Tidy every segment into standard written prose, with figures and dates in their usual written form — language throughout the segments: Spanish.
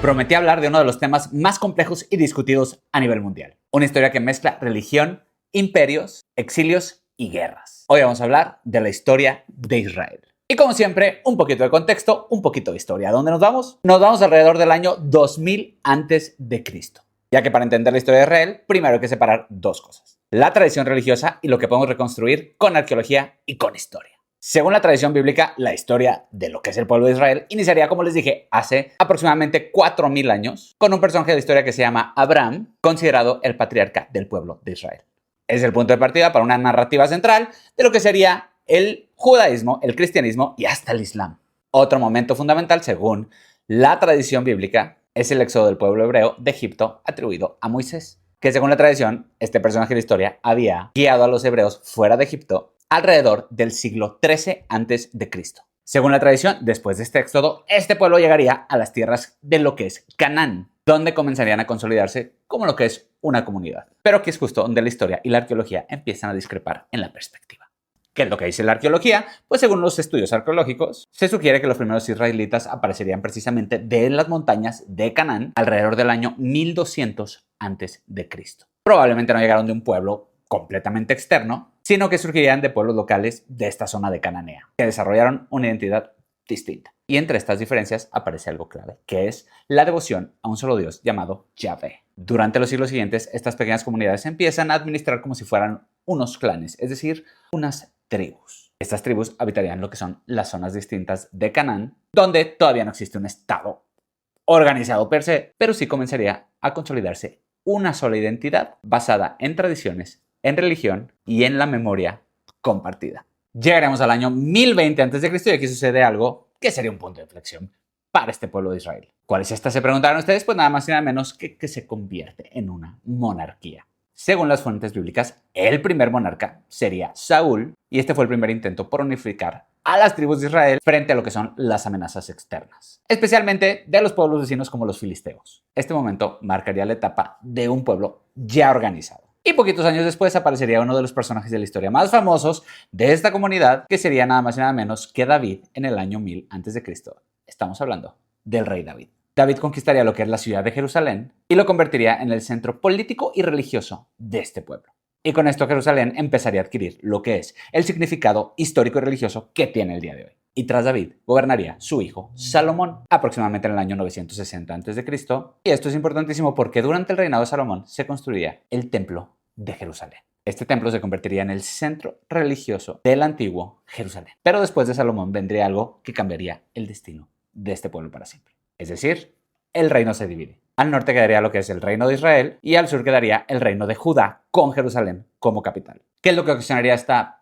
Prometí hablar de uno de los temas más complejos y discutidos a nivel mundial. Una historia que mezcla religión, imperios, exilios y guerras. Hoy vamos a hablar de la historia de Israel. Y como siempre, un poquito de contexto, un poquito de historia. ¿A dónde nos vamos? Nos vamos alrededor del año 2000 a.C. Ya que para entender la historia de Israel, primero hay que separar dos cosas: la tradición religiosa y lo que podemos reconstruir con arqueología y con historia. Según la tradición bíblica, la historia de lo que es el pueblo de Israel iniciaría, como les dije, hace aproximadamente 4000 años, con un personaje de la historia que se llama Abraham, considerado el patriarca del pueblo de Israel. Es el punto de partida para una narrativa central de lo que sería el judaísmo, el cristianismo y hasta el islam. Otro momento fundamental, según la tradición bíblica, es el éxodo del pueblo hebreo de Egipto atribuido a Moisés, que según la tradición, este personaje de la historia había guiado a los hebreos fuera de Egipto alrededor del siglo XIII a.C. Según la tradición, después de este éxodo, este pueblo llegaría a las tierras de lo que es Canaán, donde comenzarían a consolidarse como lo que es una comunidad. Pero aquí es justo donde la historia y la arqueología empiezan a discrepar en la perspectiva. ¿Qué es lo que dice la arqueología? Pues según los estudios arqueológicos, se sugiere que los primeros israelitas aparecerían precisamente de las montañas de Canaán alrededor del año 1200 a.C. Probablemente no llegaron de un pueblo completamente externo, sino que surgirían de pueblos locales de esta zona de Cananea, que desarrollaron una identidad distinta. Y entre estas diferencias aparece algo clave, que es la devoción a un solo Dios llamado Yahvé. Durante los siglos siguientes, estas pequeñas comunidades empiezan a administrar como si fueran unos clanes, es decir, unas tribus. Estas tribus habitarían lo que son las zonas distintas de Canaán, donde todavía no existe un estado organizado per se, pero sí comenzaría a consolidarse una sola identidad basada en tradiciones, en religión y en la memoria compartida. Llegaremos al año 1020 a.C. y aquí sucede algo que sería un punto de inflexión para este pueblo de Israel. ¿Cuál es esta? Se preguntaron ustedes. Pues nada más y nada menos que se convierte en una monarquía. Según las fuentes bíblicas, el primer monarca sería Saúl, y este fue el primer intento por unificar a las tribus de Israel frente a lo que son las amenazas externas, especialmente de los pueblos vecinos como los filisteos. Este momento marcaría la etapa de un pueblo ya organizado. Y poquitos años después aparecería uno de los personajes de la historia más famosos de esta comunidad, que sería nada más y nada menos que David en el año 1000 a.C. Estamos hablando del rey David. David conquistaría lo que es la ciudad de Jerusalén y lo convertiría en el centro político y religioso de este pueblo. Y con esto Jerusalén empezaría a adquirir lo que es el significado histórico y religioso que tiene el día de hoy. Y tras David gobernaría su hijo Salomón, aproximadamente en el año 960 a.C. Y esto es importantísimo porque durante el reinado de Salomón se construiría el templo de Jerusalén. Este templo se convertiría en el centro religioso del antiguo Jerusalén. Pero después de Salomón vendría algo que cambiaría el destino de este pueblo para siempre. Es decir, el reino se divide. Al norte quedaría lo que es el reino de Israel y al sur quedaría el reino de Judá con Jerusalén como capital. ¿Qué es lo que ocasionaría esta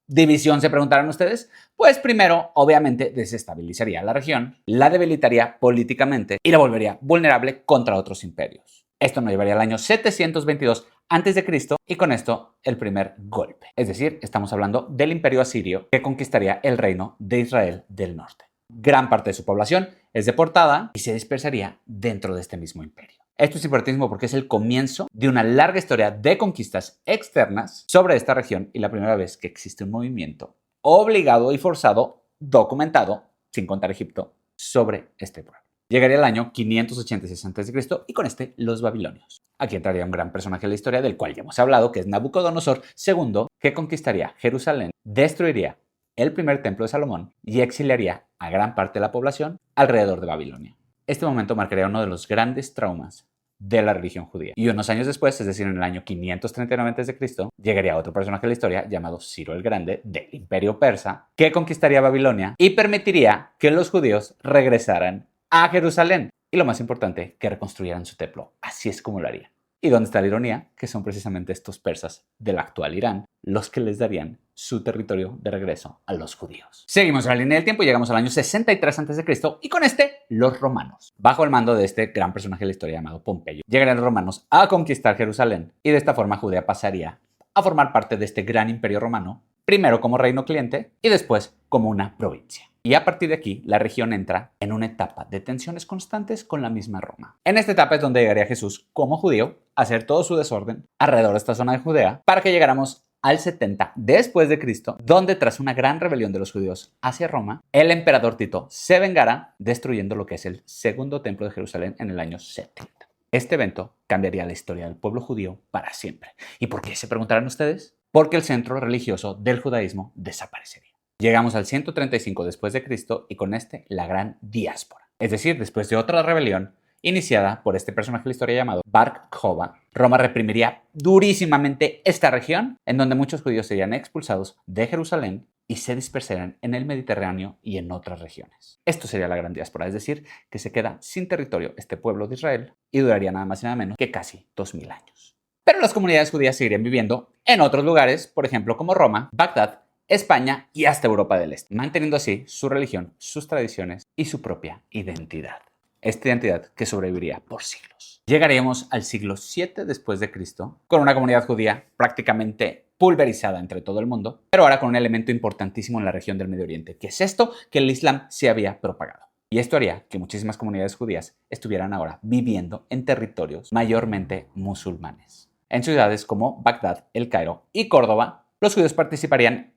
división, se preguntarán ustedes? Pues primero, obviamente, desestabilizaría la región, la debilitaría políticamente y la volvería vulnerable contra otros imperios. Esto nos llevaría al año 722 a.C. y con esto el primer golpe. Es decir, estamos hablando del imperio asirio que conquistaría el reino de Israel del norte. Gran parte de su población es deportada y se dispersaría dentro de este mismo imperio. Esto es importantísimo porque es el comienzo de una larga historia de conquistas externas sobre esta región y la primera vez que existe un movimiento obligado y forzado, documentado, sin contar Egipto, sobre este pueblo. Llegaría el año 586 a.C. y con este los babilonios. Aquí entraría un gran personaje de la historia del cual ya hemos hablado, que es Nabucodonosor II, que conquistaría Jerusalén, destruiría el primer templo de Salomón y exiliaría a gran parte de la población alrededor de Babilonia. Este momento marcaría uno de los grandes traumas de la religión judía. Y unos años después, es decir, en el año 539 a.C., llegaría otro personaje de la historia llamado Ciro el Grande del Imperio Persa, que conquistaría Babilonia y permitiría que los judíos regresaran a Jerusalén. Y lo más importante, que reconstruyeran su templo. Así es como lo harían. ¿Y dónde está la ironía? Que son precisamente estos persas del actual Irán los que les darían su territorio de regreso a los judíos. Seguimos en la línea del tiempo y llegamos al año 63 a.C. y con este, los romanos. Bajo el mando de este gran personaje de la historia llamado Pompeyo, llegarían los romanos a conquistar Jerusalén y de esta forma Judea pasaría a formar parte de este gran imperio romano, primero como reino cliente y después como una provincia. Y a partir de aquí, la región entra en una etapa de tensiones constantes con la misma Roma. En esta etapa es donde llegaría Jesús como judío a hacer todo su desorden alrededor de esta zona de Judea para que llegáramos al 70 después de Cristo, donde tras una gran rebelión de los judíos hacia Roma, el emperador Tito se vengara destruyendo lo que es el segundo templo de Jerusalén en el año 70. Este evento cambiaría la historia del pueblo judío para siempre. ¿Y por qué? Se preguntarán ustedes. Porque el centro religioso del judaísmo desaparecería. Llegamos al 135 después de Cristo y con este la gran diáspora. Es decir, después de otra rebelión iniciada por este personaje de la historia llamado Bar Kokhba, Roma reprimiría durísimamente esta región, en donde muchos judíos serían expulsados de Jerusalén y se dispersarían en el Mediterráneo y en otras regiones. Esto sería la gran diáspora, es decir, que se queda sin territorio este pueblo de Israel y duraría nada más y nada menos que casi 2000 años. Pero las comunidades judías seguirían viviendo en otros lugares, por ejemplo como Roma, Bagdad, España y hasta Europa del Este, manteniendo así su religión, sus tradiciones y su propia identidad. Esta identidad que sobreviviría por siglos. Llegaríamos al siglo VII después de Cristo, con una comunidad judía prácticamente pulverizada entre todo el mundo, pero ahora con un elemento importantísimo en la región del Medio Oriente, que es esto, que el Islam se había propagado. Y esto haría que muchísimas comunidades judías estuvieran ahora viviendo en territorios mayormente musulmanes. En ciudades como Bagdad, El Cairo y Córdoba, los judíos participarían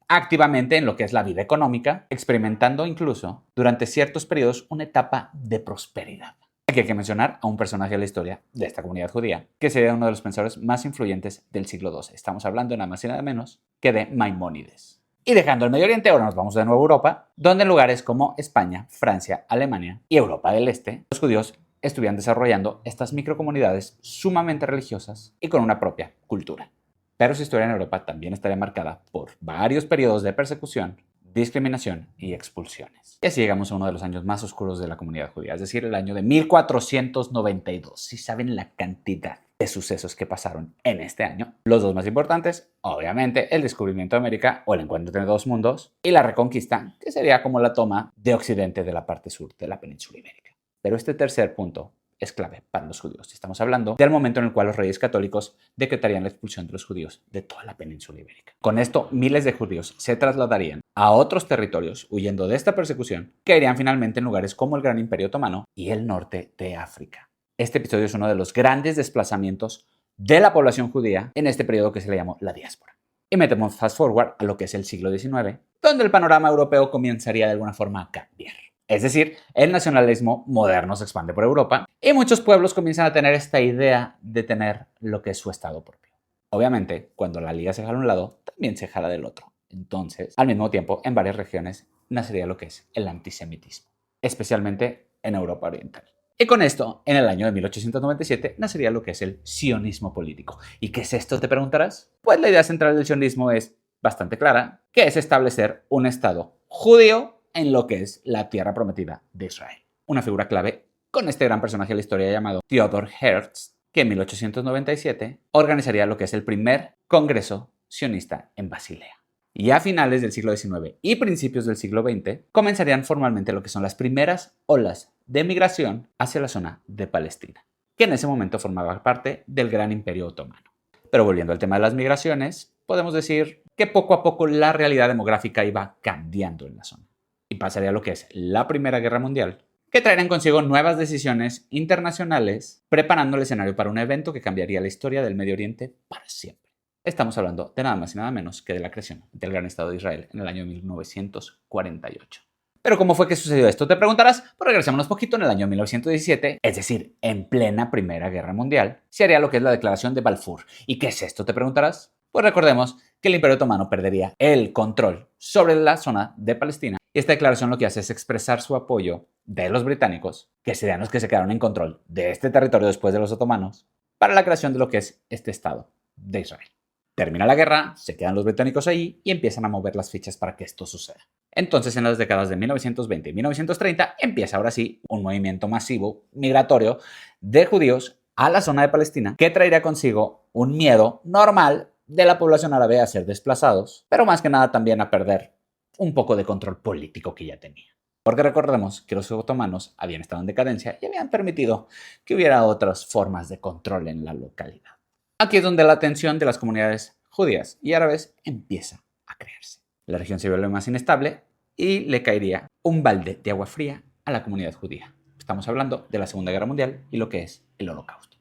activamente en lo que es la vida económica, experimentando incluso durante ciertos periodos una etapa de prosperidad. Aquí hay que mencionar a un personaje de la historia de esta comunidad judía, que sería uno de los pensadores más influyentes del siglo XII. Estamos hablando nada más y nada menos que de Maimónides. Y dejando el Medio Oriente, ahora nos vamos de nuevo a Europa, donde en lugares como España, Francia, Alemania y Europa del Este, los judíos estuvieran desarrollando estas microcomunidades sumamente religiosas y con una propia cultura. Pero su historia en Europa también estaría marcada por varios periodos de persecución, discriminación y expulsiones. Y así llegamos a uno de los años más oscuros de la comunidad judía, es decir, el año de 1492. Si saben la cantidad de sucesos que pasaron en este año, los dos más importantes, obviamente, el descubrimiento de América o el encuentro entre dos mundos y la reconquista, que sería como la toma de Occidente de la parte sur de la península ibérica. Pero este tercer punto es clave para los judíos. Estamos hablando del momento en el cual los reyes católicos decretarían la expulsión de los judíos de toda la península ibérica. Con esto, miles de judíos se trasladarían a otros territorios huyendo de esta persecución, que irían finalmente en lugares como el Gran Imperio Otomano y el norte de África. Este episodio es uno de los grandes desplazamientos de la población judía en este periodo que se le llamó la diáspora. Y metemos fast forward a lo que es el siglo XIX, donde el panorama europeo comenzaría de alguna forma a cambiar. Es decir, el nacionalismo moderno se expande por Europa y muchos pueblos comienzan a tener esta idea de tener lo que es su estado propio. Obviamente, cuando la liga se jala a un lado, también se jala del otro. Entonces, al mismo tiempo, en varias regiones nacería lo que es el antisemitismo, especialmente en Europa Oriental. Y con esto, en el año de 1897, nacería lo que es el sionismo político. ¿Y qué es esto, te preguntarás? Pues la idea central del sionismo es bastante clara, que es establecer un estado judío en lo que es la tierra prometida de Israel. Una figura clave con este gran personaje de la historia llamado Theodor Herzl, que en 1897 organizaría lo que es el primer congreso sionista en Basilea. Y a finales del siglo XIX y principios del siglo XX comenzarían formalmente lo que son las primeras olas de migración hacia la zona de Palestina, que en ese momento formaba parte del Gran Imperio Otomano. Pero volviendo al tema de las migraciones, podemos decir que poco a poco la realidad demográfica iba cambiando en la zona. Y pasaría lo que es la Primera Guerra Mundial, que traerán consigo nuevas decisiones internacionales, preparando el escenario para un evento que cambiaría la historia del Medio Oriente para siempre. Estamos hablando de nada más y nada menos que de la creación del Gran Estado de Israel en el año 1948. ¿Pero cómo fue que sucedió esto? Te preguntarás. Pues regresamos un poquito en el año 1917, es decir, en plena Primera Guerra Mundial, se haría lo que es la Declaración de Balfour. ¿Y qué es esto? Te preguntarás. Pues recordemos que el Imperio Otomano perdería el control sobre la zona de Palestina. Y esta declaración lo que hace es expresar su apoyo de los británicos, que serían los que se quedaron en control de este territorio después de los otomanos, para la creación de lo que es este Estado de Israel. Termina la guerra, se quedan los británicos ahí y empiezan a mover las fichas para que esto suceda. Entonces, en las décadas de 1920 y 1930, empieza ahora sí un movimiento masivo migratorio de judíos a la zona de Palestina, que traería consigo un miedo normal de la población árabe a ser desplazados, pero más que nada también a perder un poco de control político que ya tenía. Porque recordemos que los otomanos habían estado en decadencia y habían permitido que hubiera otras formas de control en la localidad. Aquí es donde la tensión de las comunidades judías y árabes empieza a crearse. La región se vuelve más inestable y le caería un balde de agua fría a la comunidad judía. Estamos hablando de la Segunda Guerra Mundial y lo que es el Holocausto.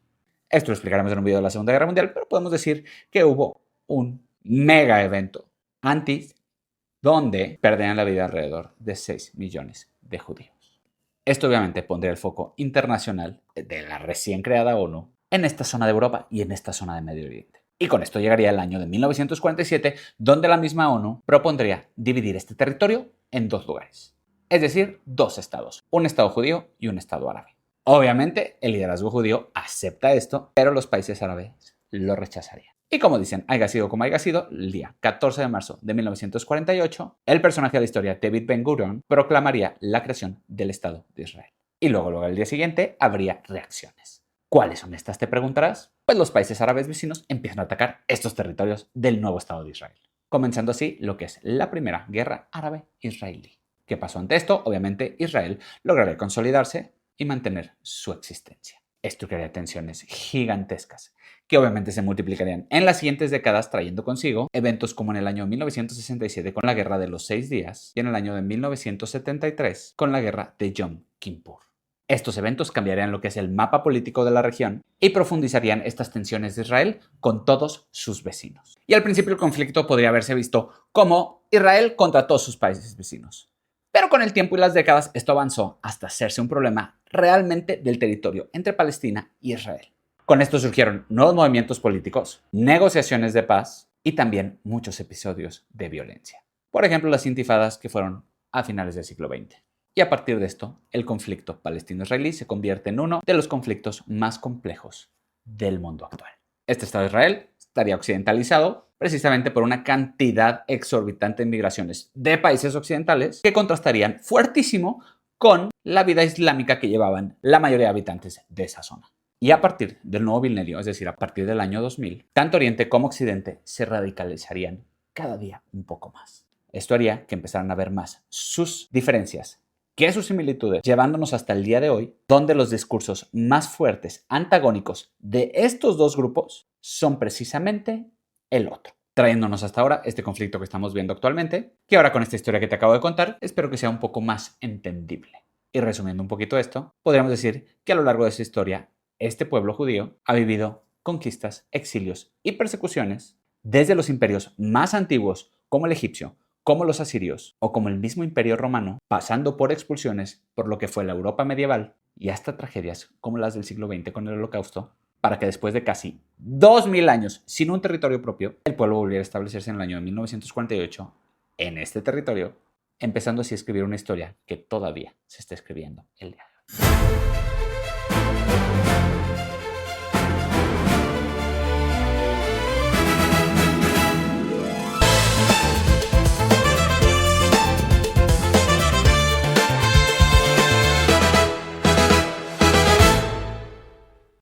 Esto lo explicaremos en un video de la Segunda Guerra Mundial, pero podemos decir que hubo un mega evento anti, donde perdían la vida alrededor de 6 millones de judíos. Esto obviamente pondría el foco internacional de la recién creada ONU en esta zona de Europa y en esta zona de Medio Oriente. Y con esto llegaría el año de 1947, donde la misma ONU propondría dividir este territorio en dos lugares. Es decir, dos estados, un estado judío y un estado árabe. Obviamente, el liderazgo judío acepta esto, pero los países árabes lo rechazarían. Y como dicen, haya sido como haya sido, el día 14 de marzo de 1948, el personaje de la historia David Ben-Gurion proclamaría la creación del Estado de Israel. Y luego al día siguiente, habría reacciones. ¿Cuáles son estas? Te preguntarás. Pues los países árabes vecinos empiezan a atacar estos territorios del nuevo Estado de Israel, comenzando así lo que es la primera guerra árabe-israelí. ¿Qué pasó ante esto? Obviamente Israel lograría consolidarse y mantener su existencia. Esto crearía tensiones gigantescas, que obviamente se multiplicarían en las siguientes décadas, trayendo consigo eventos como en el año 1967 con la Guerra de los 6 días y en el año de 1973 con la Guerra de Yom Kippur. Estos eventos cambiarían lo que es el mapa político de la región y profundizarían estas tensiones de Israel con todos sus vecinos. Y al principio el conflicto podría haberse visto como Israel contra todos sus países vecinos. Pero con el tiempo y las décadas esto avanzó hasta hacerse un problema realmente del territorio entre Palestina y Israel. Con esto surgieron nuevos movimientos políticos, negociaciones de paz y también muchos episodios de violencia. Por ejemplo, las intifadas que fueron a finales del siglo XX. Y a partir de esto, el conflicto palestino-israelí se convierte en uno de los conflictos más complejos del mundo actual. Este Estado de Israel estaría occidentalizado precisamente por una cantidad exorbitante de migraciones de países occidentales que contrastarían fuertísimo con la vida islámica que llevaban la mayoría de habitantes de esa zona. Y a partir del nuevo milenio, es decir, a partir del año 2000, tanto Oriente como Occidente se radicalizarían cada día un poco más. Esto haría que empezaran a ver más sus diferencias que sus similitudes, llevándonos hasta el día de hoy, donde los discursos más fuertes, antagónicos de estos dos grupos son precisamente el otro. Trayéndonos hasta ahora este conflicto que estamos viendo actualmente, que ahora con esta historia que te acabo de contar, espero que sea un poco más entendible. Y resumiendo un poquito esto, podríamos decir que a lo largo de esta historia, este pueblo judío ha vivido conquistas, exilios y persecuciones desde los imperios más antiguos, como el egipcio, como los asirios o como el mismo imperio romano, pasando por expulsiones por lo que fue la Europa medieval y hasta tragedias como las del siglo XX con el Holocausto, para que después de casi 2000 años sin un territorio propio, el pueblo volviera a establecerse en el año 1948 en este territorio, empezando así a escribir una historia que todavía se está escribiendo el día de hoy.